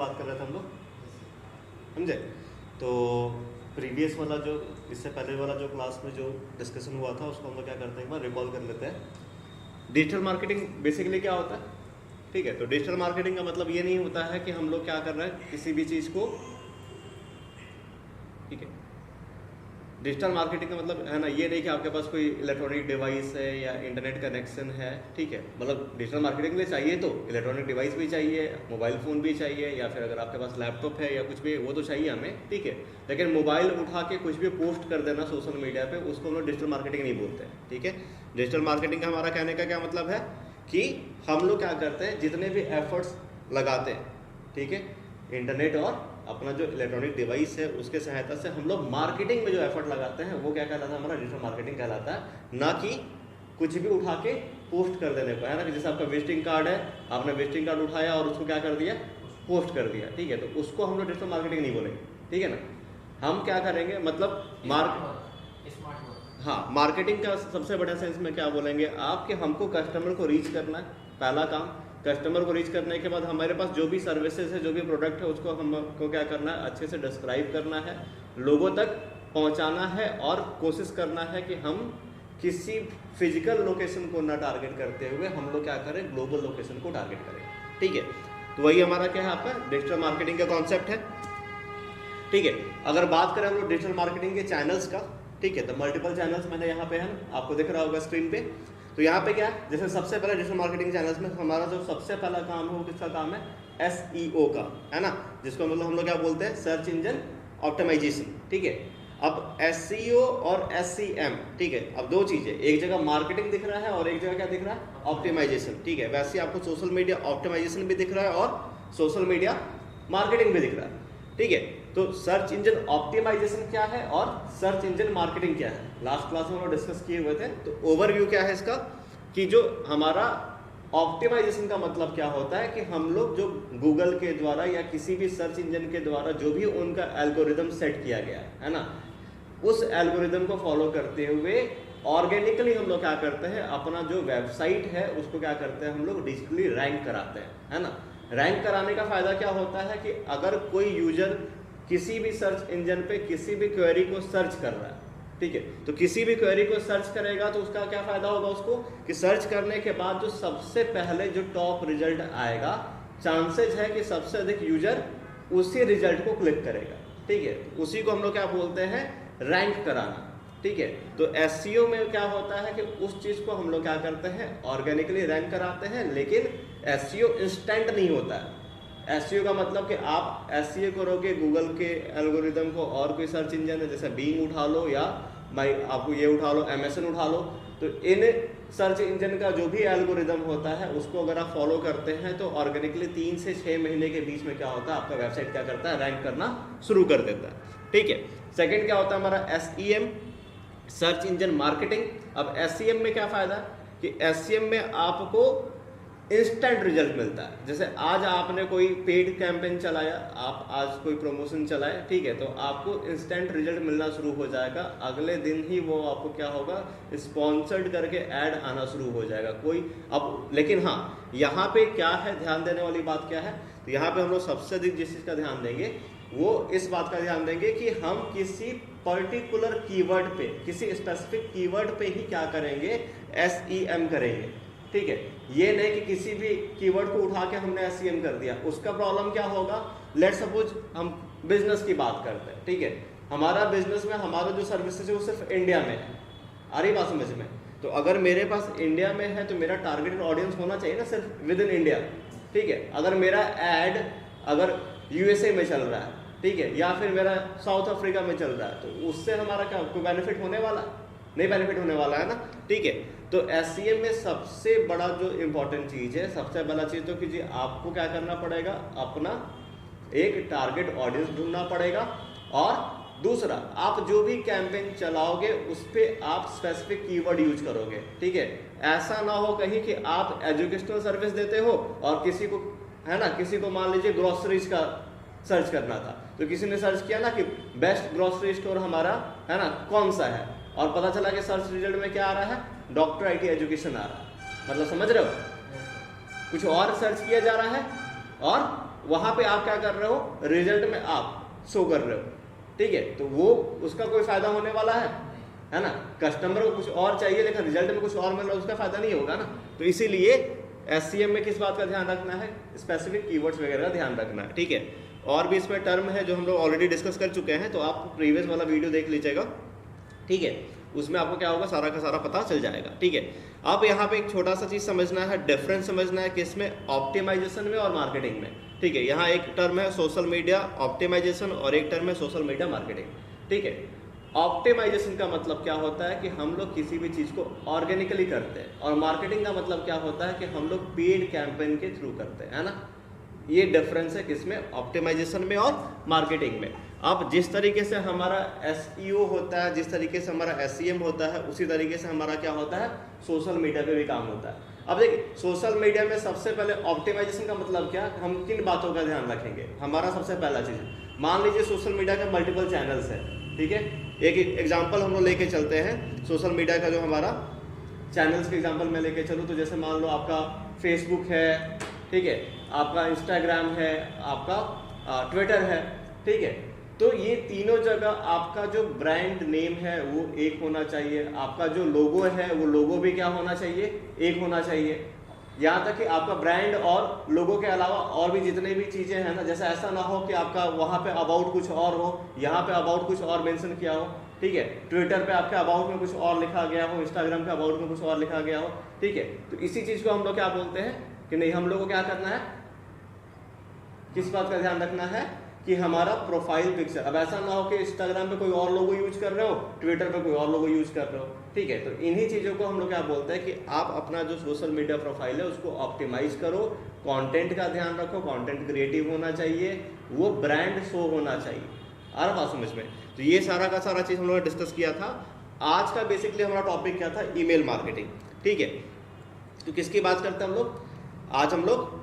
बात कर रहे थे हम लोग, समझे? तो प्रीवियस वाला जो इससे पहले वाला जो क्लास में जो डिस्कशन हुआ था उसको हम लोग क्या करते हैं, एक बार रिकॉल कर लेते हैं। डिजिटल मार्केटिंग बेसिकली क्या होता है, ठीक है? तो डिजिटल मार्केटिंग का मतलब ये नहीं होता है कि हम लोग क्या कर रहे हैं किसी भी चीज़ को, ठीक है? डिजिटल मार्केटिंग का मतलब है ना ये नहीं कि आपके पास कोई इलेक्ट्रॉनिक डिवाइस है या इंटरनेट कनेक्शन है, ठीक है? मतलब डिजिटल मार्केटिंग के लिए चाहिए तो इलेक्ट्रॉनिक डिवाइस भी चाहिए, मोबाइल फ़ोन भी चाहिए, या फिर अगर आपके पास लैपटॉप है या कुछ भी वो तो चाहिए हमें, ठीक है? लेकिन मोबाइल उठा के कुछ भी पोस्ट कर देना सोशल मीडिया पे, उसको हम लोग डिजिटल मार्केटिंग नहीं बोलते हैं, ठीक है? डिजिटल मार्केटिंग का हमारा कहने का क्या मतलब है कि हम लोग क्या करते हैं, जितने भी एफर्ट्स लगाते हैं, ठीक है, इंटरनेट और अपना जो इलेक्ट्रॉनिक डिवाइस है उसके सहायता से हम लोग मार्केटिंग में जो एफर्ट लगाते हैं वो क्या कहलाता है, हमारा डिजिटल मार्केटिंग कहलाता है। ना कि कुछ भी उठा के पोस्ट कर देने को, है ना? कि जैसे आपका विजिटिंग कार्ड है, आपने विजिटिंग कार्ड उठाया और उसको क्या कर दिया, पोस्ट कर दिया, ठीक है? तो उसको हम लोग डिजिटल मार्केटिंग नहीं बोलेंगे, ठीक है ना? हम क्या करेंगे, मतलब हाँ, मार्केटिंग का सबसे बड़ा सेंस में क्या बोलेंगे आप, कि हमको कस्टमर को रीच करना है, पहला काम। कस्टमर को रीच करने के बाद हमारे पास जो भी सर्विसेज है, जो भी प्रोडक्ट है, उसको हमको क्या करना है, अच्छे से डिस्क्राइब करना है, लोगों तक पहुंचाना है, और कोशिश करना है कि हम किसी फिजिकल लोकेशन को ना टारगेट करते हुए हम लोग क्या करें, ग्लोबल लोकेशन को टारगेट करें, ठीक है? तो वही हमारा क्या है, आपका डिजिटल मार्केटिंग का कॉन्सेप्ट है, ठीक है? अगर बात करें हम लोग डिजिटल मार्केटिंग के चैनल्स का, ठीक है, तो मल्टीपल चैनल्स मैंने यहाँ पे है ना, आपको दिख रहा होगा स्क्रीन पे। तो यहाँ पे क्या है, जैसे सबसे पहले डिजिटल मार्केटिंग चैनल्स में हमारा जो सबसे पहला काम है वो किसका काम है, SEO का, है ना? जिसको मतलब हम लोग क्या बोलते हैं, सर्च इंजन ऑप्टिमाइजेशन, ठीक है? अब SEO और SEM, ठीक है, अब दो चीजें, एक जगह मार्केटिंग दिख रहा है और एक जगह क्या दिख रहा है, ऑप्टिमाइजेशन, ठीक है? वैसे आपको सोशल मीडिया ऑप्टिमाइजेशन भी दिख रहा है और सोशल मीडिया मार्केटिंग भी दिख रहा है, ठीक है? तो सर्च इंजन ऑप्टिमाइजेशन क्या है और सर्च इंजन मार्केटिंग क्या है, लास्ट क्लास में हम लोग डिस्कस किए हुए थे। तो ओवरव्यू क्या है इसका, कि जो हमारा ऑप्टिमाइजेशन का मतलब क्या होता है, कि हम लोग जो गूगल के द्वारा या किसी भी सर्च इंजन के द्वारा जो भी उनका एल्गोरिदम सेट किया गया है ना, उस एल्गोरिदम को फॉलो करते हुए ऑर्गेनिकली हम लोग क्या करते हैं, अपना जो वेबसाइट है उसको क्या करते हैं, हम लोग डिजिटली रैंक कराते हैं, है ना? रैंक कराने का फायदा क्या होता है, कि अगर कोई यूजर किसी भी सर्च इंजन पे किसी भी क्वेरी को सर्च कर रहा है, ठीक है, तो किसी भी क्वेरी को सर्च करेगा तो उसका क्या फायदा होगा उसको, कि सर्च करने के बाद जो सबसे पहले जो टॉप रिजल्ट आएगा, चांसेस है कि सबसे अधिक यूजर उसी रिजल्ट को क्लिक करेगा, ठीक है? उसी को हम लोग क्या बोलते हैं, रैंक कराना, ठीक है? तो SEO में क्या होता है कि उस चीज को हम लोग क्या करते हैं, ऑर्गेनिकली रैंक कराते हैं, लेकिन SEO इंस्टेंट नहीं होता है। SEO का मतलब कि आप SEO करोगे गूगल के एल्गोरिदम को, और कोई सर्च इंजन है जैसे बींग उठा लो, या आपको ये उठा लो, Amazon उठा लो, तो इन सर्च इंजन का जो भी एल्गोरिदम होता है उसको अगर आप फॉलो करते हैं तो ऑर्गेनिकली 3 से 6 महीने के बीच में क्या होता है, आपका वेबसाइट क्या करता है, रैंक करना शुरू कर देता है, ठीक है? सेकेंड क्या होता है हमारा, SEM, सर्च इंजन मार्केटिंग। अब SEM में क्या फायदा है, कि SEM में आपको इंस्टेंट रिजल्ट मिलता है। जैसे आज आपने कोई पेड कैंपेन चलाया, आप आज कोई प्रमोशन चलाए, ठीक है, तो आपको इंस्टेंट रिजल्ट मिलना शुरू हो जाएगा, अगले दिन ही वो आपको क्या होगा, स्पॉन्सर्ड करके ऐड आना शुरू हो जाएगा कोई। अब लेकिन हाँ, यहाँ पे क्या है, ध्यान देने वाली बात क्या है, तो यहाँ पे हम लोग सबसे अधिक जिस चीज़ का ध्यान देंगे वो इस बात का ध्यान देंगे कि हम किसी पर्टिकुलर कीवर्ड पे, किसी स्पेसिफिक कीवर्ड पे ही क्या करेंगे, SEM करेंगे, ठीक है? ये नहीं कि किसी भी कीवर्ड को उठा के हमने SEM कर दिया, उसका प्रॉब्लम क्या होगा, लेट्स सपोज हम बिजनेस की बात करते हैं, ठीक है? हमारा बिजनेस में हमारा जो सर्विसेज है वो सिर्फ इंडिया में है, आ रही बात समझ में? तो अगर मेरे पास इंडिया में है तो मेरा टारगेटेड ऑडियंस होना चाहिए ना सिर्फ विद इन इंडिया, ठीक है? अगर मेरा एड अगर USA में चल रहा है, ठीक है, या फिर मेरा साउथ अफ्रीका में चल रहा है, तो उससे हमारा क्या कोई बेनिफिट होने वाला, नहीं बेनिफिट होने वाला है ना, ठीक है? तो SEM में सबसे बड़ा जो इंपॉर्टेंट चीज है, सबसे पहला चीज तो कीजिए, आपको क्या करना पड़ेगा, अपना एक टारगेट ऑडियंस ढूंढना पड़ेगा, और दूसरा आप जो भी कैंपेन चलाओगे उस पर आप स्पेसिफिक कीवर्ड यूज करोगे, ठीक है? ऐसा ना हो कहीं कि आप एजुकेशनल सर्विस देते हो और किसी को, है ना, किसी को मान लीजिए ग्रोसरीज का सर्च करना था, तो किसी ने सर्च किया ना कि बेस्ट ग्रोसरी स्टोर हमारा, है ना, कौन सा है, और पता चला कि सर्च रिजल्ट में क्या आ रहा है, डॉक्टर IT एजुकेशन आ रहा है। मतलब समझ रहे हो, कुछ और सर्च किया जा रहा है और वहां पे आप क्या कर रहे हो, रिजल्ट में आप शो कर रहे हो, ठीक है, तो वो उसका कोई फायदा होने वाला है ना। कस्टमर को कुछ और चाहिए लेकिन रिजल्ट में कुछ और मिल रहा है, उसका फायदा नहीं होगा ना। तो इसीलिए SCM में किस बात का ध्यान रखना है, स्पेसिफिक कीवर्ड्स वगैरह का ध्यान रखना है, ठीक है। और भी इसमें टर्म है जो हम लोग ऑलरेडी डिस्कस कर चुके हैं, तो आप प्रीवियस वाला वीडियो देख लीजिएगा, ठीक है, उसमें आपको क्या होगा, सारा का सारा पता चल जाएगा, ठीक है। अब यहाँ पे एक छोटा सा चीज समझना है, डिफरेंस समझना है किसमें, ऑप्टिमाइजेशन में और मार्केटिंग में, ठीक है। यहाँ एक टर्म है सोशल मीडिया ऑप्टिमाइजेशन और एक टर्म है सोशल मीडिया मार्केटिंग, ठीक है। ऑप्टिमाइजेशन का मतलब क्या होता है कि हम लोग किसी भी चीज को ऑर्गेनिकली करते हैं, और मार्केटिंग का मतलब क्या होता है कि हम लोग पेड कैंपेन के थ्रू करते हैं, है ना। ये डिफरेंस है किसमें, ऑप्टिमाइजेशन में और मार्केटिंग में। अब जिस तरीके से हमारा SEO होता है, जिस तरीके से हमारा SEM होता है, उसी तरीके से हमारा क्या होता है, सोशल मीडिया पे भी काम होता है। अब देखिए सोशल मीडिया में सबसे पहले ऑप्टिमाइजेशन का मतलब क्या, हम किन बातों का ध्यान रखेंगे। हमारा सबसे पहला चीज, मान लीजिए सोशल मीडिया के मल्टीपल चैनल्स है, ठीक है। एक एग्जाम्पल हम लोग लेके चलते हैं सोशल मीडिया का, जो हमारा चैनल्स के एग्जाम्पल में लेके चलूँ तो जैसे मान लो आपका फेसबुक है, ठीक है, आपका इंस्टाग्राम है, आपका ट्विटर है, ठीक है। तो ये तीनों जगह आपका जो ब्रांड नेम है वो एक होना चाहिए, आपका जो लोगो है वो लोगो भी क्या होना चाहिए, एक होना चाहिए। यहाँ तक कि आपका ब्रांड और लोगो के अलावा और भी जितने भी चीजें हैं ना, जैसे ऐसा ना हो कि आपका वहाँ पे अबाउट कुछ और हो, यहाँ पे अबाउट कुछ और मेंशन किया हो, ठीक है, ट्विटर पे आपके अबाउट में कुछ और लिखा गया हो, इंस्टाग्राम पे अबाउट में कुछ और लिखा गया हो, ठीक है। तो इसी चीज को हम लोग क्या बोलते हैं कि नहीं, हम लोग को क्या करना है, किस बात का ध्यान रखना है कि हमारा प्रोफाइल पिक्चर, अब ऐसा ना हो कि इंस्टाग्राम पे कोई और लोगो यूज कर रहे हो, ट्विटर पे कोई और लोगो यूज कर रहे हो, ठीक है। तो इन्हीं चीजों को हम लोग क्या बोलते हैं कि आप अपना जो सोशल मीडिया प्रोफाइल है उसको ऑप्टिमाइज करो, कंटेंट का ध्यान रखो, कंटेंट क्रिएटिव होना चाहिए, वो ब्रांड शो होना चाहिए। आ रहा बात समझ में। तो ये सारा का सारा चीज हम लोगों ने डिस्कस किया था। आज का बेसिकली हमारा टॉपिक क्या था, ईमेल मार्केटिंग, ठीक है। तो किसकी बात करते हैं हम लोग, आज हम लोग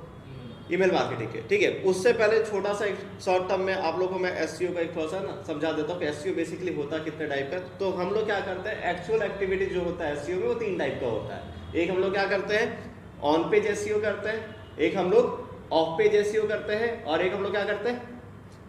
ईमेल मार्केटिंग के, ठीक है। उससे पहले छोटा सा एक शॉर्ट टर्म में आप लोगों को मैं SEO का एक थोड़ा सा ना समझा देता हूँ कि SEO बेसिकली होता कितने टाइप का। तो हम लोग क्या करते हैं, एक्चुअल एक्टिविटी जो होता है SEO में वो 3 टाइप का होता है। एक हम लोग क्या करते हैं, ऑन पेज SEO करते हैं, एक हम लोग ऑफ पेज SEO करते हैं, और एक हम लोग क्या करते हैं,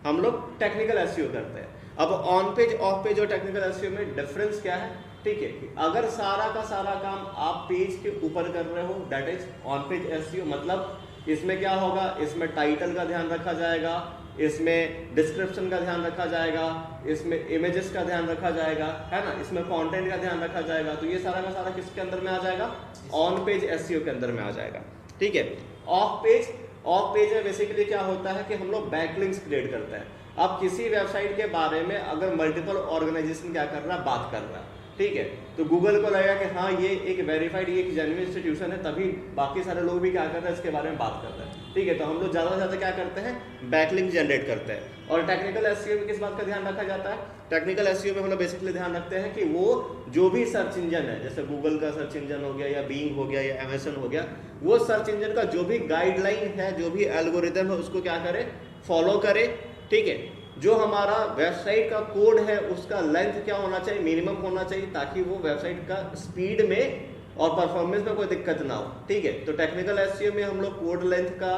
हम लोग टेक्निकल SEO करते हैं। अब ऑन पेज, ऑफ पेज और टेक्निकल SEO में डिफरेंस क्या है, ठीक है। अगर सारा का सारा काम आप पेज के ऊपर कर रहे हो, that is on page SEO। मतलब इसमें क्या होगा, इसमें टाइटल का ध्यान रखा जाएगा, इसमें डिस्क्रिप्शन का ध्यान रखा जाएगा, इसमें इमेजेस का ध्यान रखा जाएगा, है ना, इसमें कंटेंट का ध्यान रखा जाएगा। तो ये सारा का सारा किसके अंदर में आ जाएगा, ऑन पेज SEO के अंदर में आ जाएगा, ठीक है। ऑफ पेज में बेसिकली क्या होता है कि हम लोग बैकलिंक्स क्रिएट करते हैं। अब किसी वेबसाइट के बारे में अगर मल्टीपल ऑर्गेनाइजेशन क्या कर रहा है, बात कर रहा है, ठीक है, तो गूगल को लगेगा कि हाँ ये एक वेरीफाइड, ये एक जेन्युइन इंस्टीट्यूशन है, तभी बाकी सारे लोग भी क्या कर रहे हैं, इसके बारे में बात कर रहे हैं, ठीक है। तो हम लोग ज़्यादा से ज़्यादा क्या करते हैं, बैकलिंक जनरेट करते हैं। और टेक्निकल SEO में किस बात का ध्यान रखा जाता है, टेक्निकल SEO में हम लोग बेसिकली ध्यान रखते हैं कि वो जो भी सर्च इंजन है, जैसे गूगल का सर्च इंजन हो गया या बीइंग हो गया या Amazon हो गया, वो सर्च इंजन का जो भी गाइडलाइन है, जो भी एल्गोरिदम है, उसको क्या करे, फॉलो करे, ठीक है। जो हमारा वेबसाइट का कोड है उसका लेंथ क्या होना चाहिए, मिनिमम होना चाहिए, ताकि वो वेबसाइट का स्पीड में और परफॉर्मेंस में कोई दिक्कत ना हो, ठीक है। तो टेक्निकल SEO में हम लोग कोड लेंथ का,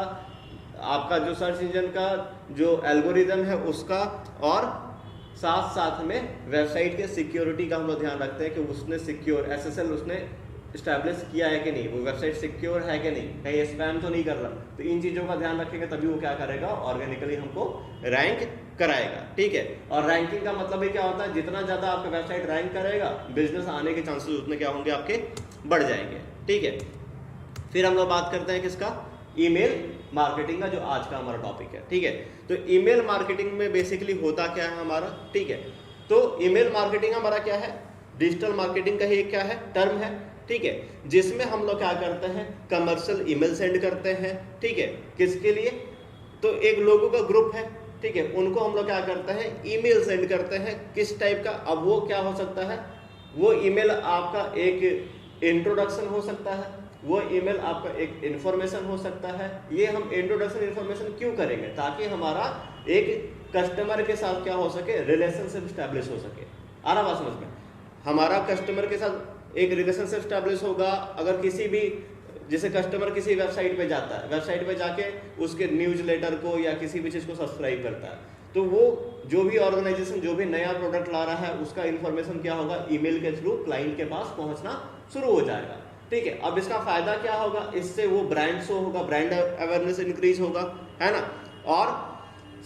आपका जो सर्च इंजन का जो एल्गोरिदम है उसका, और साथ साथ में वेबसाइट के सिक्योरिटी का हम लोग ध्यान रखते हैं कि उसने सिक्योर SSL उसने स्टैब्लिश किया है कि नहीं, वो वेबसाइट सिक्योर है कि नहीं, कहीं स्पैम तो नहीं कर रहा। तो इन चीज़ों का ध्यान रखेंगे तभी वो क्या करेगा, ऑर्गेनिकली हमको रैंक कराएगा, ठीक है। और रैंकिंग का मतलब ही क्या होता है, जितना ज़्यादा आपका वेबसाइट रैंक करेगा, बिजनेस आने के चांसेस उतने क्या होंगे, आपके बढ़ जाएंगे, ठीक है। फिर हम लोग बात करते हैं किसका, ईमेल मार्केटिंग का, जो आज का हमारा टॉपिक है, ठीक है। तो ईमेल मार्केटिंग में बेसिकली होता क्या है हमारा, ठीक है। तो ईमेल मार्केटिंग हमारा क्या है, डिजिटल मार्केटिंग का ही एक क्या है, टर्म है, ठीक है, जिसमें हम लोग क्या करते हैं, कमर्शियल ईमेल सेंड करते हैं, ठीक है। किसके लिए, तो एक लोगों का ग्रुप है, ठीक है, उनको हम लोग क्या करते हैं, ईमेल सेंड करते हैं। किस टाइप का, अब वो क्या हो सकता है, वो ईमेल आपका एक इंट्रोडक्शन हो सकता है, वो ईमेल आपका एक इंफॉर्मेशन हो सकता है। ये हम इंट्रोडक्शन इंफॉर्मेशन क्यों करेंगे, ताकि हमारा एक कस्टमर के साथ क्या हो सके, रिलेशनशिप स्टैब्लिश हो सके। आ रहा बात समझ में, हमारा कस्टमर के साथ एक रिलेशनशिप स्टैब्लिश होगा। अगर किसी भी जैसे कस्टमर किसी वेबसाइट पे जाता है, वेबसाइट पे जाके उसके न्यूज़लेटर को या किसी भी चीज़ को सब्सक्राइब करता है, तो वो जो भी ऑर्गेनाइजेशन जो भी नया प्रोडक्ट ला रहा है उसका इन्फॉर्मेशन क्या होगा, ईमेल के थ्रू क्लाइंट के पास पहुंचना शुरू हो जाएगा। ठीक है, अब इसका फायदा क्या होगा, इससे वो ब्रांड शो होगा, ब्रांड अवेयरनेस इंक्रीज होगा, है ना। और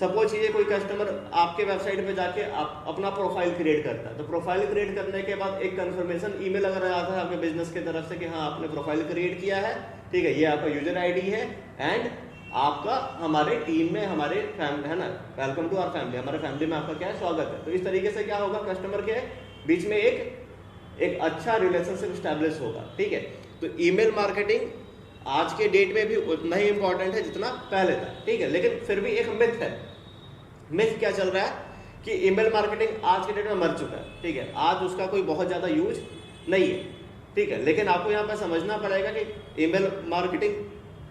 सपोज कीजिए कोई कस्टमर आपके वेबसाइट पे जाके आप अपना प्रोफाइल क्रिएट करता है, तो प्रोफाइल क्रिएट करने के बाद एक कंफर्मेशन ईमेल अगर आता है आपके बिजनेस की तरफ से कि हाँ आपने प्रोफाइल क्रिएट किया है, ठीक है, ये आपका यूजर आईडी है एंड आपका हमारे टीम में, हमारे फैमिली, है ना, वेलकम टू आवर फैमिली, हमारे फैमिली में आपका क्या है, स्वागत है। तो इस तरीके से क्या होगा, कस्टमर के बीच में एक अच्छा रिलेशनशिप स्टैब्लिश होगा। ठीक है, तो ईमेल मार्केटिंग आज के डेट में भी उतना ही इंपॉर्टेंट है जितना पहले था। ठीक है, लेकिन फिर भी एक मिथ है। मिथ क्या चल रहा है कि ईमेल मार्केटिंग आज के डेट में मर चुका है। ठीक है, आज उसका कोई बहुत ज़्यादा यूज नहीं है। ठीक है, लेकिन आपको यहाँ पर समझना पड़ेगा कि ईमेल मार्केटिंग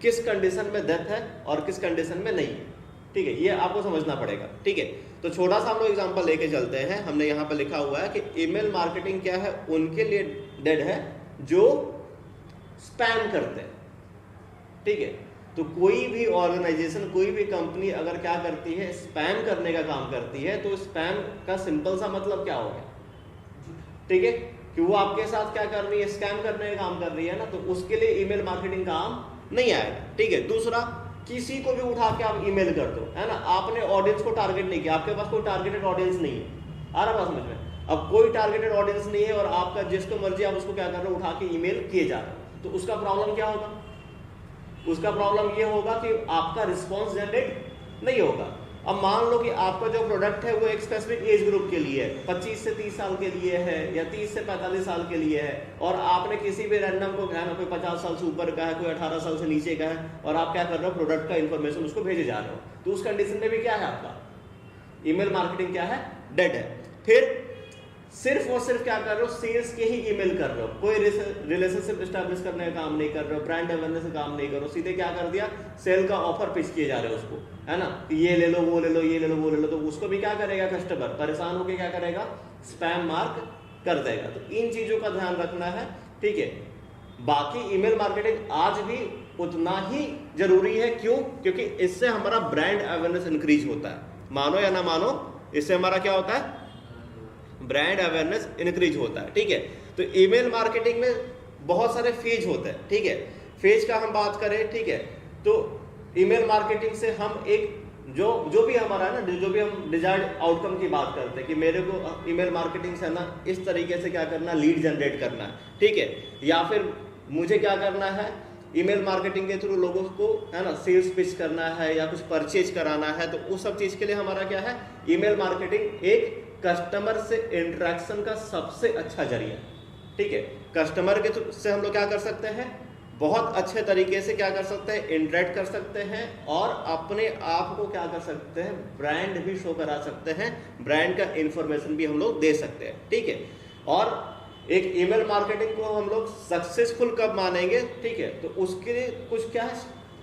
किस कंडीशन में डेथ है और किस कंडीशन में नहीं है। ठीक है, ये आपको समझना पड़ेगा। ठीक है, तो छोटा सा हम लोग एग्जांपल लेके चलते हैं। हमने यहाँ पर लिखा हुआ है कि ईमेल मार्केटिंग क्या है, उनके लिए डेड है जो स्पैम करते हैं। ठीक है, तो कोई भी ऑर्गेनाइजेशन, कोई भी कंपनी अगर क्या करती है, स्पैम करने का काम करती है, तो स्पैम का सिंपल सा मतलब क्या हो गया, ठीक है, कि वो आपके साथ क्या कर रही है, स्कैम करने का काम कर रही है ना, तो उसके लिए ईमेल मार्केटिंग काम नहीं आएगा। ठीक है, दूसरा, किसी को भी उठा के आप ईमेल कर दो, है ना, आपने ऑडियंस को टारगेट नहीं किया, आपके पास कोई टारगेटेड ऑडियंस नहीं है, आ रहा बात समझ में। अब कोई टारगेटेड ऑडियंस नहीं है और आपका जिसको मर्जी आप उसको क्या कर रहे हो, उठा के ईमेल किए जा रहे हो, तो उसका प्रॉब्लम क्या होगा, उसका प्रॉब्लम ये होगा कि आपका रिस्पॉन्स जनरेट नहीं होगा। अब मान लो कि आपका जो प्रोडक्ट है वो एक स्पेसिफिक एज ग्रुप के लिए है, 25 से 30 साल के लिए है या 30 से 45 साल के लिए है, और आपने किसी भी रैंडम को क्या है ना, कोई 50 साल से ऊपर का है, कोई 18 साल से नीचे का है, और आप क्या कर रहे हो, प्रोडक्ट का इन्फॉर्मेशन उसको भेजे जा रहे हो, तो उस कंडीशन में भी क्या है, आपका ईमेल मार्केटिंग क्या है, डेड है। फिर सिर्फ और सिर्फ क्या कर रहे हो, सेल्स के ही ईमेल कर रहे हो, कोई रिलेशनशिप एस्टैब्लिश करने का काम नहीं कर रहे हो, ब्रांड अवेयरनेस का काम नहीं कर रहे हो, सीधे क्या कर दिया, सेल का ऑफर पिच किए जा रहे हो उसको, है ना, ये ले लो, वो ले लो, ये ले लो, वो ले लो, तो उसको भी क्या करेगा, कस्टमर परेशान होकर क्या करेगा, स्पैम मार्क कर देगा। तो इन चीजों का ध्यान रखना है। ठीक है, बाकी ईमेल मार्केटिंग आज भी उतना ही जरूरी है। क्यों? क्योंकि इससे हमारा ब्रांड अवेयरनेस इंक्रीज होता है, मानो या ना मानो, इससे हमारा क्या होता है, ब्रांड अवेयरनेस इंक्रीज होता है। ठीक है, तो ईमेल मार्केटिंग में बहुत सारे फेज होते हैं। ठीक है, फेज का हम बात करें, ठीक है, तो ईमेल मार्केटिंग से हम एक जो भी हमारा है ना, जो भी हम डिजायर्ड आउटकम की बात करते हैं कि मेरे को ईमेल मार्केटिंग से ना इस तरीके से क्या करना, लीड जनरेट करना है। ठीक है, या फिर मुझे क्या करना है, ईमेल मार्केटिंग के थ्रू लोगों को, है ना, सेल्स पिच करना है या कुछ परचेज कराना है, तो उस सब चीज के लिए हमारा क्या है, ईमेल मार्केटिंग एक कस्टमर से इंटरेक्शन का सबसे अच्छा जरिया। ठीक है, कस्टमर के थ्रू से हम लोग क्या कर सकते हैं, बहुत अच्छे तरीके से क्या कर सकते हैं, इंटरेक्ट कर सकते हैं, और अपने आप को क्या कर सकते हैं, ब्रांड भी शो करा सकते हैं, ब्रांड का इंफॉर्मेशन भी हम लोग दे सकते हैं। ठीक है, और एक ईमेल मार्केटिंग को हम लोग सक्सेसफुल कब मानेंगे, ठीक है, तो उसके लिए कुछ क्या है,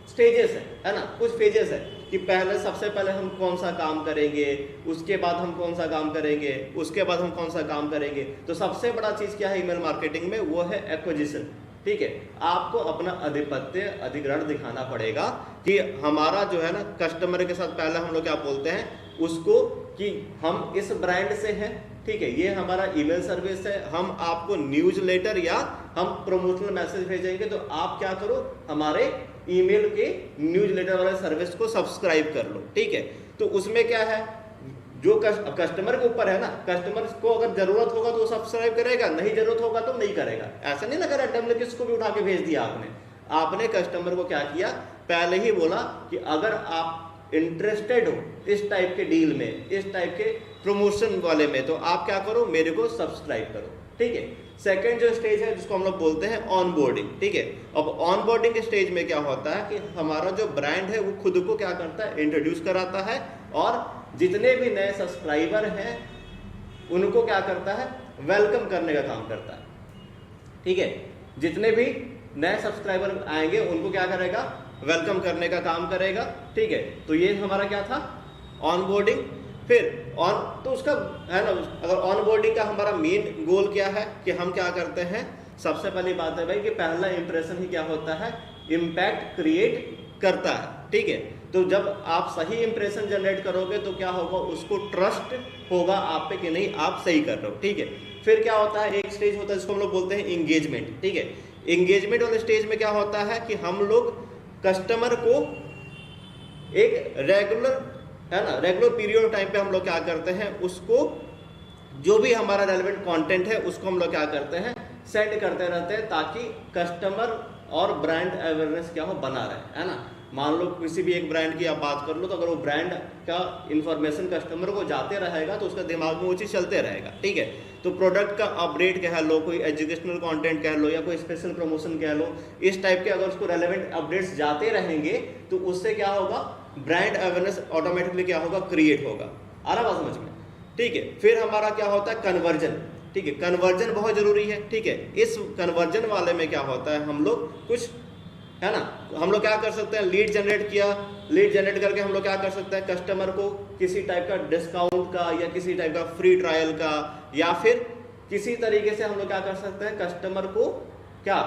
स्टेजेस है ना, कुछ फेजेस है कि पहले, सबसे पहले हम कौन सा काम करेंगे, उसके बाद हम कौन सा काम करेंगे, उसके बाद हम कौन सा काम करेंगे। तो सबसे बड़ा चीज क्या है ईमेल मार्केटिंग में, वो है एक्विजिशन। ठीक है, आपको अपना आधिपत्य, अधिग्रहण दिखाना पड़ेगा कि हमारा जो है ना, कस्टमर के साथ पहले हम लोग क्या बोलते हैं उसको, कि हम इस ब्रांड से हैं, ठीक है, ये हमारा ईमेल सर्विस है, हम आपको न्यूज़लेटर या हम प्रमोशनल मैसेज भेजेंगे, तो आप क्या करो, हमारे ईमेल के न्यूज़लेटर वाले सर्विस को सब्सक्राइब कर लो। ठीक है, तो उसमें क्या है, जो कस्टमर के ऊपर है ना, कस्टमर को अगर जरूरत होगा तो वो सब्सक्राइब करेगा, नहीं जरूरत होगा तो नहीं करेगा। ऐसा नहीं ना करें रैंडमली किसको भी उठा के भेज दिया आपने कस्टमर को क्या किया, पहले ही बोला कि अगर आप इंटरेस्टेड हो इस टाइप के डील में, इस टाइप के प्रमोशन वाले में, तो आप क्या करो, मेरे को सब्सक्राइब करो। ठीक है, सेकंड जो स्टेज है जिसको हम लोग बोलते हैं ऑनबोर्डिंग। ठीक है, अब ऑनबोर्डिंग के स्टेज में क्या होता है कि हमारा जो ब्रांड है वो खुद को क्या करता है, इंट्रोड्यूस कराता है, और जितने भी नए सब्सक्राइबर हैं उनको क्या करता है, वेलकम करने का काम करता है। ठीक है, जितने भी नए सब्सक्राइबर आएंगे उनको क्या करेगा, वेलकम करने का काम करेगा। ठीक है, तो ये हमारा क्या था, ऑनबोर्डिंग। फिर तो उसका है ना, अगर ऑनबोर्डिंग का हमारा मेन गोल क्या है कि हम क्या करते हैं, सबसे पहली बात है भाई कि पहला इंप्रेशन ही क्या होता है, इम्पैक्ट क्रिएट करता है, ठीक है। तो जब आप सही इंप्रेशन जनरेट करोगे तो क्या होगा, उसको ट्रस्ट होगा आप पे कि नहीं आप सही कर रहे हो, ठीक है। फिर क्या होता है, एक स्टेज होता है जिसको हम लोग बोलते हैं इंगेजमेंट, ठीक है। इंगेजमेंट वाले स्टेज में क्या होता है कि हम लोग कस्टमर को एक रेगुलर, है ना, रेगुलर पीरियड ऑफ टाइम पे हम लोग क्या करते हैं, उसको जो भी हमारा रेलेवेंट कंटेंट है उसको हम लोग क्या करते हैं, सेंड करते रहते हैं, ताकि कस्टमर और ब्रांड अवेयरनेस क्या हो, बना रहे, है ना। मान लो किसी भी एक ब्रांड की आप बात कर लो, तो अगर वो ब्रांड का इंफॉर्मेशन कस्टमर को जाते रहेगा तो उसका दिमाग में वो चीज़ चलते रहेगा, ठीक है। तो प्रोडक्ट का अपडेट कह लो, कोई एजुकेशनल कंटेंट कह लो, या कोई स्पेशल प्रमोशन कह लो, इस टाइप के अगर उसको रेलेवेंट अपडेट्स जाते रहेंगे तो उससे क्या होगा, ब्रांड अवेयरनेस ऑटोमेटिकली क्या होगा, क्रिएट होगा। आ रहा बात समझ में, ठीक है। फिर हमारा क्या होता है, कन्वर्जन, ठीक है। कन्वर्जन बहुत जरूरी है, ठीक है। इस कन्वर्जन वाले में क्या होता है, हम लोग कुछ, है ना, हम लोग क्या कर सकते हैं, लीड जनरेट किया, लीड जनरेट करके हम लोग क्या कर सकते हैं, कस्टमर को किसी टाइप का डिस्काउंट का या किसी टाइप का फ्री ट्रायल का या फिर किसी तरीके से हम लोग क्या कर सकते हैं, कस्टमर को क्या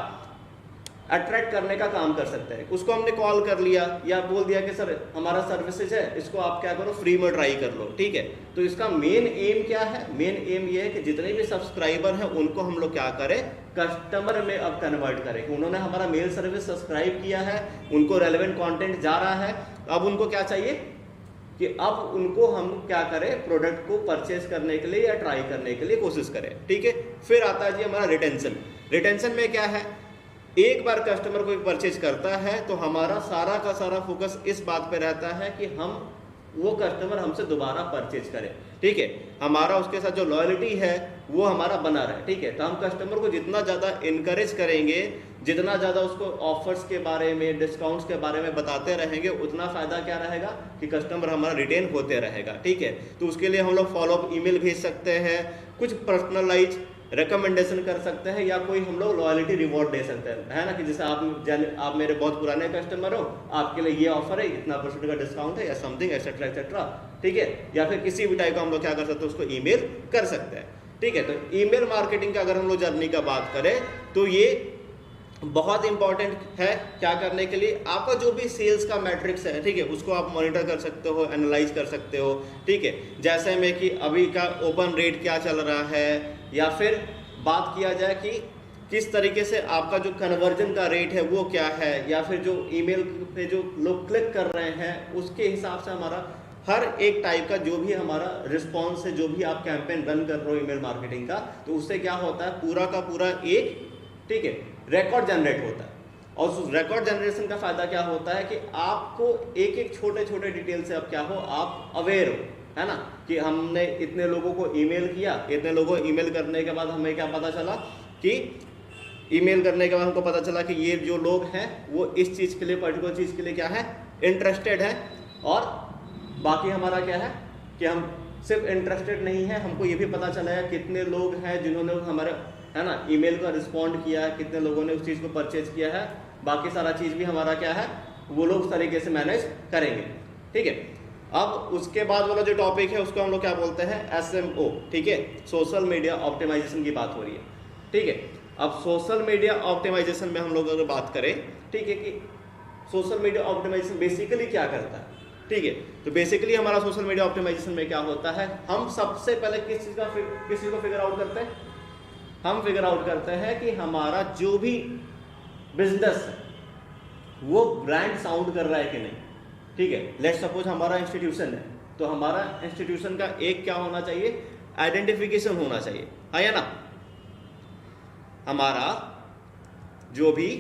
अट्रैक्ट करने का काम कर सकते हैं। उसको हमने कॉल कर लिया या बोल दिया कि सर हमारा सर्विसेज है, इसको आप क्या करो, फ्री में ट्राई कर लो, ठीक है। तो इसका मेन एम क्या है, मेन एम ये है कि जितने भी सब्सक्राइबर हैं उनको हम लोग क्या करें, कस्टमर में अब कन्वर्ट करें। उन्होंने हमारा मेल सर्विस सब्सक्राइब किया है, उनको रेलेवेंट कंटेंट जा रहा है, अब उनको क्या चाहिए कि अब उनको हम क्या करें, प्रोडक्ट को परचेज करने के लिए या ट्राई करने के लिए कोशिश करें, ठीक है। फिर आता है जी हमारा रिटेंशन। रिटेंशन में क्या है, एक बार कस्टमर कोई परचेज करता है तो हमारा सारा का सारा फोकस इस बात पे रहता है कि हम वो कस्टमर हमसे दोबारा परचेज करे, ठीक है। हमारा उसके साथ जो लॉयल्टी है वो हमारा बना रहे, ठीक है। तो हम कस्टमर को जितना ज़्यादा इनकरेज करेंगे, जितना ज़्यादा उसको ऑफर्स के बारे में, डिस्काउंट्स के बारे में बताते रहेंगे, उतना फ़ायदा क्या रहेगा कि कस्टमर हमारा रिटेन होते रहेगा, ठीक है। तो उसके लिए हम लोग फॉलोअप ईमेल भेज सकते हैं, कुछ पर्सनलाइज रिकमेंडेशन कर सकते हैं, या कोई हम लोग लॉयल्टी रिवॉर्ड दे सकते हैं, है ना, कि जैसे आप मेरे बहुत पुराने कस्टमर हो, आपके लिए ये ऑफर है, इतना % का डिस्काउंट है या समथिंग एक्सेट्रा एक्सेट्रा, ठीक है। या फिर किसी भी टाइप का हम लोग क्या कर सकते हैं, उसको ईमेल कर सकते हैं, ठीक है। तो ईमेल मार्केटिंग का अगर हम लोग जर्नी का बात करें तो ये बहुत इंपॉर्टेंट है क्या करने के लिए, आपका जो भी सेल्स का मैट्रिक्स है, ठीक है, उसको आप मॉनिटर कर सकते हो, एनालाइज कर सकते हो, ठीक है। जैसे में कि अभी का ओपन रेट क्या चल रहा है, या फिर बात किया जाए कि किस तरीके से आपका जो कन्वर्जन का रेट है वो क्या है, या फिर जो ईमेल पे जो लोग क्लिक कर रहे हैं उसके हिसाब से हमारा हर एक टाइप का जो भी हमारा रिस्पॉन्स है, जो भी आप कैंपेन रन कर रहे हो ईमेल मार्केटिंग का, तो उससे क्या होता है, पूरा का पूरा एक, ठीक है, रिकॉर्ड जनरेट होता है। और उस रिकॉर्ड जनरेशन का फायदा क्या होता है कि आपको एक एक छोटे छोटे डिटेल से अब क्या हो, आप अवेयर हो, है ना, कि हमने इतने लोगों को ईमेल किया, इतने लोगों को ईमेल करने के बाद हमें क्या पता चला कि ईमेल करने के बाद हमको पता चला कि ये जो लोग हैं वो इस चीज़ के लिए, पर्टिकुलर चीज़ के लिए क्या है, इंटरेस्टेड है। और बाकी हमारा क्या है कि हम सिर्फ इंटरेस्टेड नहीं है, हमको ये भी पता चला है कितने लोग हैं जिन्होंने हमारे, है ना, ईमेल का रिस्पॉन्ड किया है, कितने लोगों ने उस चीज़ को परचेज किया है, बाकी सारा चीज़ भी हमारा क्या है, वो लोग उस तरीके से मैनेज करेंगे, ठीक है। अब उसके बाद वाला जो टॉपिक है उसको हम लोग क्या बोलते हैं, SMO, ठीक है, सोशल मीडिया ऑप्टिमाइजेशन की बात हो रही है, ठीक है। अब सोशल मीडिया ऑप्टिमाइजेशन में हम लोग अगर बात करें, ठीक है, कि सोशल मीडिया ऑप्टिमाइजेशन बेसिकली क्या करता है, ठीक है। तो बेसिकली हमारा सोशल मीडिया ऑप्टिमाइजेशन में क्या होता है, हम सबसे पहले किस चीज़ को फिगर आउट करते हैं, हम फिगर आउट करते हैं कि हमारा जो भी बिजनेस है वो ब्रांड साउंड कर रहा है कि नहीं, ठीक है। लेट्स सपोज हमारा इंस्टीट्यूशन है, तो हमारा इंस्टीट्यूशन का एक क्या होना चाहिए, आइडेंटिफिकेशन होना चाहिए, है या ना। हमारा जो भी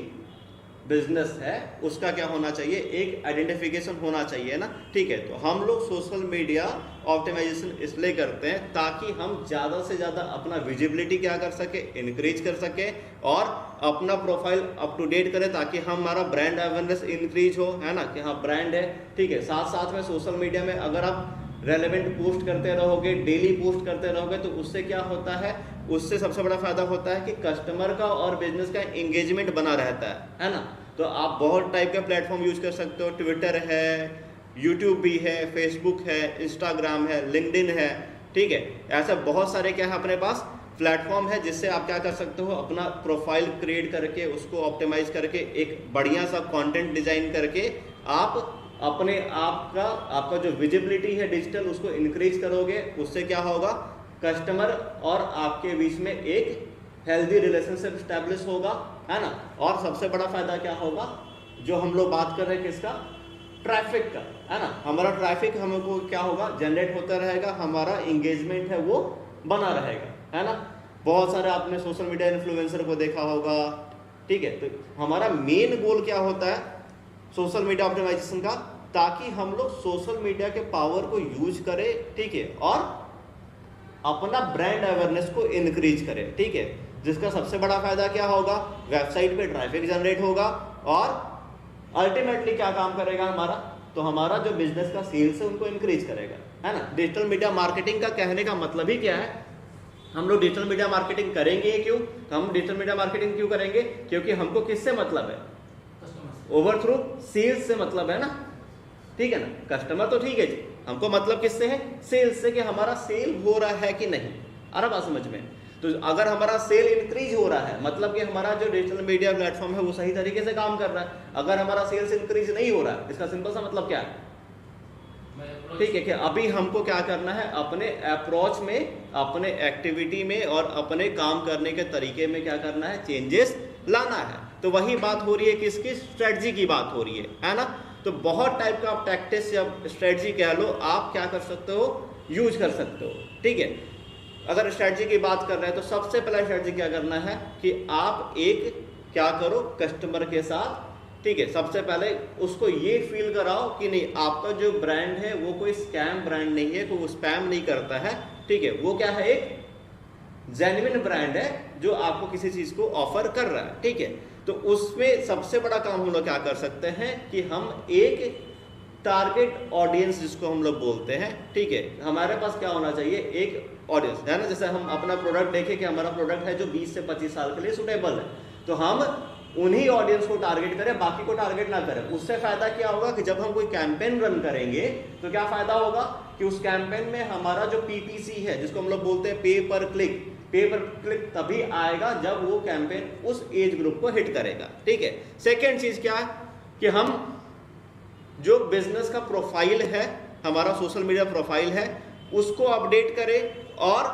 बिजनेस है उसका क्या होना चाहिए, एक आइडेंटिफिकेशन होना चाहिए ना, ठीक है। तो हम लोग सोशल मीडिया ऑप्टिमाइजेशन इसलिए करते हैं ताकि हम ज़्यादा से ज़्यादा अपना विजिबिलिटी क्या कर सके, इंक्रीज कर सके, और अपना प्रोफाइल अप टू डेट करें, ताकि हमारा ब्रांड अवेयरनेस इंक्रीज हो, है ना, कि हाँ ब्रांड है, ठीक है। साथ साथ में सोशल मीडिया में अगर आप रेलेवेंट पोस्ट करते रहोगे, डेली पोस्ट करते रहोगे, तो उससे क्या होता है, उससे सबसे बड़ा फायदा होता है कि कस्टमर का और बिजनेस का एंगेजमेंट बना रहता है ना। तो आप बहुत टाइप का प्लेटफॉर्म यूज कर सकते हो, ट्विटर है, यूट्यूब भी है, फेसबुक है, इंस्टाग्राम है, लिंक्डइन है, ठीक है। ऐसा बहुत सारे क्या है अपने पास प्लेटफॉर्म है जिससे आप क्या कर सकते हो, अपना प्रोफाइल क्रिएट करके उसको ऑप्टिमाइज करके एक बढ़िया सा कंटेंट डिजाइन करके आप अपने आप का आपका जो विजिबिलिटी है डिजिटल उसको इंक्रीज करोगे। उससे क्या होगा, कस्टमर और आपके बीच में एक हेल्दी रिलेशनशिप स्टैब्लिश होगा, है ना। और सबसे बड़ा फायदा क्या होगा, जो हम लोग बात कर रहे हैं किसका, ट्रैफिक का, है ना। हमारा ट्रैफिक हमको क्या होगा, जनरेट होता रहेगा, हमारा एंगेजमेंट है वो बना रहेगा, है ना। बहुत सारे आपने सोशल मीडिया इन्फ्लुएंसर को देखा होगा, ठीक है। तो हमारा मेन गोल क्या होता है सोशल मीडिया ऑप्टिमाइजेशन का, ताकि हम लोग सोशल मीडिया के पावर को यूज करें, ठीक है, और अपना ब्रांड अवेयरनेस को इंक्रीज करें, ठीक है। जिसका सबसे बड़ा फायदा क्या होगा, वेबसाइट पे ट्रैफिक जनरेट होगा और अल्टीमेटली क्या काम करेगा हमारा, तो हमारा जो बिजनेस का सेल्स है उनको इंक्रीज करेगा, है ना। डिजिटल मीडिया मार्केटिंग का कहने का मतलब ही क्या है, हम लोग डिजिटल मीडिया मार्केटिंग करेंगे क्यों, हम डिजिटल मीडिया मार्केटिंग क्यों करेंगे, क्योंकि हमको किससे मतलब है, ओवर थ्रू सेल्स से मतलब है ना, ठीक है ना। कस्टमर तो ठीक है जी, हमको मतलब किससे है, सेल्स से, कि हमारा सेल हो रहा है कि नहीं, आ रहा बात समझ में। तो अगर हमारा सेल इंक्रीज हो रहा है मतलब कि हमारा जो डिजिटल मीडिया प्लेटफॉर्म है वो सही तरीके से काम कर रहा है। अगर हमारा सेल्स इंक्रीज नहीं हो रहा है, इसका सिंपल सा मतलब क्या है, ठीक है, कि अभी हमको क्या करना है, अपने अप्रोच में, अपने एक्टिविटी में और अपने काम करने के तरीके में क्या करना है, चेंजेस लाना है। तो वही बात हो रही है किसकी, स्ट्रेटजी की बात हो रही है ना। तो बहुत टाइप का आप टैक्टिक्स या स्ट्रेटजी कह लो, आप क्या कर सकते हो, यूज कर सकते हो, ठीक है। अगर स्ट्रेटजी की बात कर रहे हैं तो सबसे पहला स्ट्रेटजी क्या करना है कि आप एक क्या करो, कस्टमर के साथ, ठीक है, सबसे पहले उसको ये फील कराओ कि नहीं, आपका जो ब्रांड है वो कोई स्कैम ब्रांड नहीं है, कोई स्पैम नहीं करता है, ठीक है। वो क्या है, एक जेन्युइन ब्रांड है जो आपको किसी चीज को ऑफर कर रहा है, ठीक है। तो उसमें सबसे बड़ा काम हम लोग क्या कर सकते हैं कि हम एक टारगेट ऑडियंस जिसको हम लोग बोलते हैं, ठीक है, हमारे पास क्या होना चाहिए, एक ऑडियंस, है ना। जैसे हम अपना प्रोडक्ट देखें कि हमारा प्रोडक्ट है जो 20 से 25 साल के लिए सुटेबल है, तो हम उन्हीं ऑडियंस को टारगेट करें, बाकी को टारगेट ना करें। उससे फायदा क्या होगा कि जब हम कोई कैंपेन रन करेंगे तो क्या फायदा होगा कि उस कैंपेन में हमारा जो पीपीसी है, जिसको हम लोग बोलते हैं पे पर क्लिक तभी आएगा जब वो कैंपेन उस एज ग्रुप को हिट करेगा, ठीक है। सेकेंड चीज क्या है कि हम जो बिजनेस का प्रोफाइल है, हमारा सोशल मीडिया प्रोफाइल है, उसको अपडेट करें और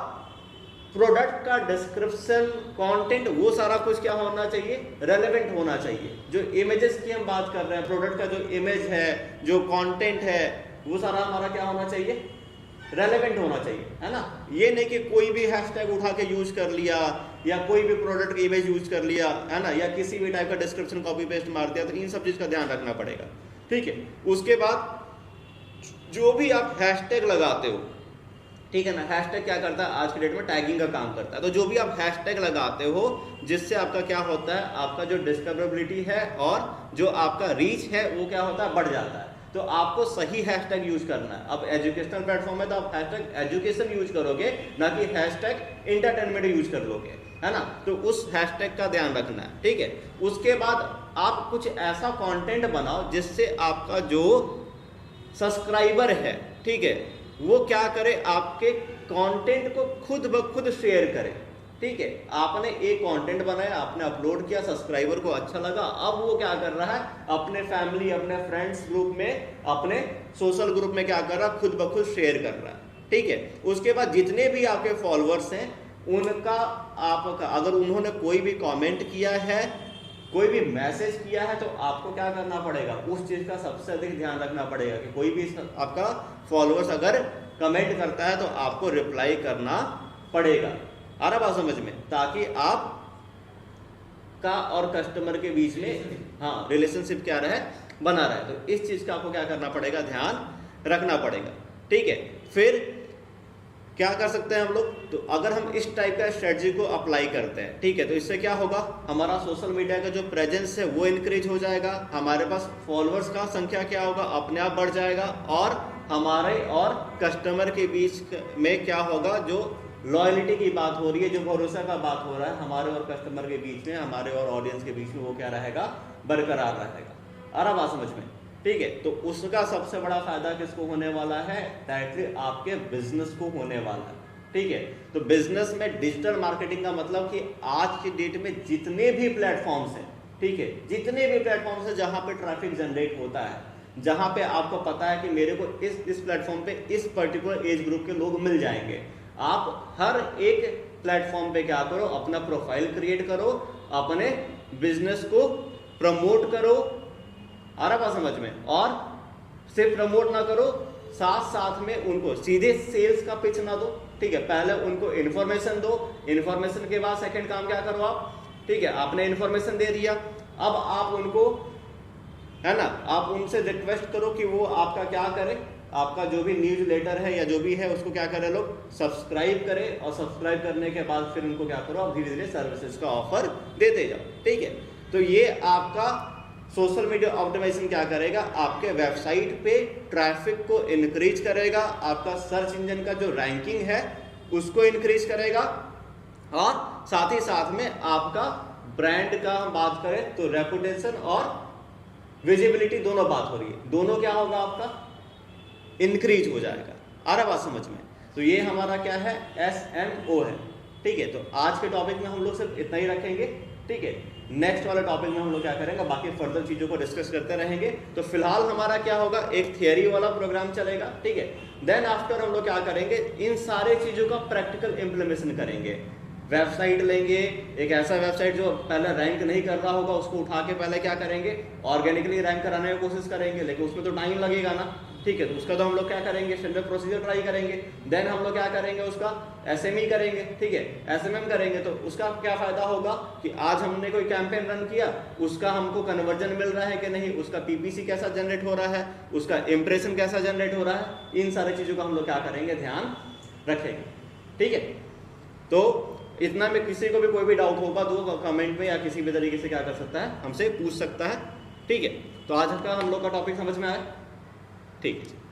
प्रोडक्ट का डिस्क्रिप्शन, कंटेंट, वो सारा कुछ क्या होना चाहिए, रेलेवेंट होना चाहिए। जो इमेजेस की हम बात कर रहे हैं, प्रोडक्ट का जो इमेज है, जो कंटेंट है, वो सारा हमारा क्या होना चाहिए, रेलेवेंट होना चाहिए, है ना। ये नहीं कि कोई भी हैशटैग उठा के यूज कर लिया या कोई भी प्रोडक्ट की इमेज यूज कर लिया, है ना, या किसी भी टाइप का डिस्क्रिप्शन कॉपी पेस्ट मार दिया, तो इन सब चीज का ध्यान रखना पड़ेगा, ठीक है। उसके बाद जो भी आप हैशटैग लगाते हो, ठीक है ना, हैशटैग क्या करता है, आज के डेट में टैगिंग का काम करता है। तो जो भी आप हैशटैग लगाते हो, जिससे आपका क्या होता है, आपका जो डिस्कवरेबिलिटी है और जो आपका रीच है वो क्या होता है, बढ़ जाता है। तो आपको सही हैशटैग यूज करना है। अब एजुकेशनल प्लेटफॉर्म है तो आप हैशटैग एजुकेशन यूज करोगे, ना कि हैशटैग इंटरटेनमेंट यूज कर लोगे, है ना। तो उस हैशटैग का ध्यान रखना है, ठीक है। उसके बाद आप कुछ ऐसा कंटेंट बनाओ जिससे आपका जो सब्सक्राइबर है, ठीक है, वो क्या करे, आपके कंटेंट को खुद ब खुद शेयर करे, ठीक है। आपने एक कंटेंट बनाया, आपने अपलोड किया, सब्सक्राइबर को अच्छा लगा, अब वो क्या कर रहा है, अपने फैमिली, अपने फ्रेंड्स ग्रुप में, अपने सोशल ग्रुप में क्या कर रहा है, खुद ब खुद शेयर कर रहा है, ठीक है। उसके बाद जितने भी आपके फॉलोअर्स हैं उनका, आपका अगर उन्होंने कोई भी कमेंट किया है, कोई भी मैसेज किया है, तो आपको क्या करना पड़ेगा, उस चीज का सबसे अधिक ध्यान रखना पड़ेगा कि कोई भी आपका फॉलोअर्स अगर कमेंट करता है तो आपको रिप्लाई करना पड़ेगा। आ रहा बात समझ में, ताकि आप का और कस्टमर के बीच में हाँ रिलेशनशिप क्या रहे, बना रहे। तो इस चीज का आपको क्या करना पड़ेगा, ध्यान रखना पड़ेगा, ठीक है। फिर क्या कर सकते हैं हम लोग, तो अगर हम इस टाइप का स्ट्रेटजी को अप्लाई करते हैं, ठीक है, तो इससे क्या होगा, हमारा सोशल मीडिया का जो प्रेजेंस है वो इंक्रीज हो जाएगा, हमारे पास फॉलोअर्स का संख्या क्या होगा, अपने आप बढ़ जाएगा, और हमारे और कस्टमर के बीच में क्या होगा, जो लॉयल्टी की बात हो रही है, जो भरोसा का बात हो रहा है हमारे और कस्टमर के बीच में, हमारे और ऑडियंस के बीच में, वो क्या रहेगा, बरकरार रहेगा। आ रहा बात समझ में, ठीक है। तो उसका सबसे बड़ा फायदा किसको होने वाला है, डायरेक्टली आपके बिजनेस को होने वाला है, ठीक है। तो बिजनेस में डिजिटल मार्केटिंग का मतलब कि आज की डेट में जितने भी प्लेटफॉर्म्स हैं, ठीक है, जितने भी प्लेटफॉर्म्स हैं जहां पे ट्रैफिक जनरेट होता है, जहां पे आपको पता है कि मेरे को इस प्लेटफॉर्म पे इस पर्टिकुलर एज ग्रुप के लोग मिल जाएंगे, आप हर एक प्लेटफॉर्म पे क्या करो, अपना प्रोफाइल क्रिएट करो, अपने बिजनेस को प्रमोट करो। आ रहा बात समझ में? और सिर्फ प्रमोट ना करो, साथ साथ में उनको सीधे सेल्स का पिच ना दो, ठीक है, पहले उनको इन्फॉर्मेशन दो, इन्फॉर्मेशन के बाद सेकंड काम क्या करो आप, ठीक है, आपने इन्फॉर्मेशन दे दिया, अब आप उनको, है ना, आप उनसे रिक्वेस्ट करो कि वो आपका क्या करे, आपका जो भी न्यूज लेटर है या जो भी है उसको क्या करें लोग, सब्सक्राइब करें, और सब्सक्राइब करने के बाद फिर उनको क्या करो, आप धीरे धीरे सर्विसेज का ऑफर देते जाओ, ठीक है। तो ये आपका सोशल मीडिया ऑप्टिमाइजेशन क्या करेगा, आपके वेबसाइट पे ट्रैफिक को इंक्रीज करेगा, आपका सर्च इंजन का जो रैंकिंग है उसको इंक्रीज करेगा, और साथ ही साथ में आपका ब्रांड का हम बात करें तो रेपुटेशन और विजिबिलिटी दोनों बात हो रही है, दोनों क्या होगा, आपका इंक्रीज हो जाएगा। आ रहा बात समझ में? तो ये हमारा क्या है, SMO है, ठीक है। तो आज के टॉपिक में हम लोग सिर्फ इतना ही रखेंगे, ठीक है। नेक्स्ट वाले टॉपिक में हम लोग क्या करेंगे, बाकी फर्दर चीजों को डिस्कस करते रहेंगे। तो फिलहाल हमारा क्या होगा, एक थियरी वाला प्रोग्राम चलेगा, ठीक है। देन आफ्टर हम लोग क्या करेंगे, इन सारे चीजों का प्रैक्टिकल इंप्लीमेंटेशन करेंगे। वेबसाइट लेंगे, एक ऐसा वेबसाइट जो पहले रैंक नहीं कर रहा होगा उसको उठा के पहले क्या करेंगे, ऑर्गेनिकली रैंक कराने की कोशिश करेंगे, लेकिन उसमें तो टाइम लगेगा ना, ठीक है। तो उसका तो हम लोग क्या करेंगे, स्टैंडर्ड प्रोसीजर ट्राई करेंगे। देन हम लोग क्या करेंगे, उसका SME करेंगे, ठीक है, SMM करेंगे। तो उसका क्या फायदा होगा कि आज हमने कोई कैंपेन रन किया, उसका हमको कन्वर्जन मिल रहा है कि नहीं, उसका PPC कैसा जनरेट हो रहा है, उसका इंप्रेशन कैसा जनरेट हो रहा है, इन सारी चीजों का हम लोग क्या करेंगे, ध्यान रखेंगे, ठीक है। तो इतना में किसी को भी कोई भी डाउट होगा तो कमेंट में या किसी भी तरीके से क्या कर सकता है, हमसे पूछ सकता है, ठीक है। तो आज का हम लोग का टॉपिक समझ में आया, ठीक है।